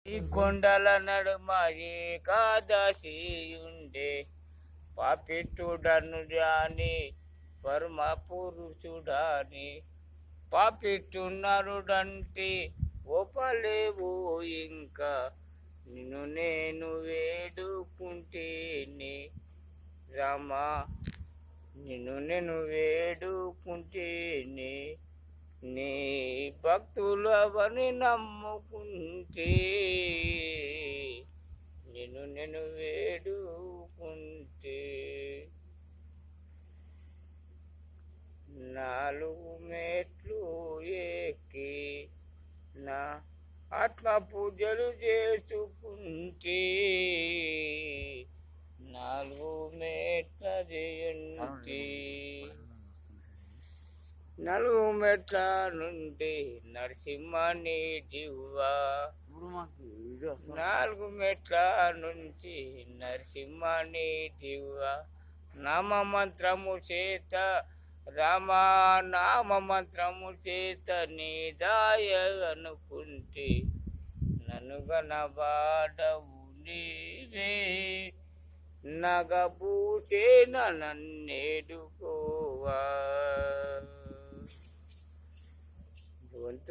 ఈ కొండల నడుమ ఏకాదశి ఉండే పాపిట్టుడను జాని పరమ పురుషుడాని పాపిట్టున్నరుడంటే ఒపలేవు ఇంకా నిన్ను నేను వేడుకుంటేనే రామా నిన్ను నేను వేడుకుంటేనే నీ భక్తులవని నమ్ముకుంటే నేను వేడుకుంటే నాలుగు మెట్లు ఎక్కి నా ఆత్మ పూజలు చేసుకుంటే నాలుగు మెట్ల జయంతి నలుగు మెట్ల నుండి నరసింహని దివ్వా నాలుగు మెట్ల నుంచి నరసింహని దివ్వా నామ మంత్రము చేత రామా నామ మంత్రము చేత నీదాయ అనుకుంటే నన్ను గనబాడవు నీవే నగబూసే నన్నేడుకోవా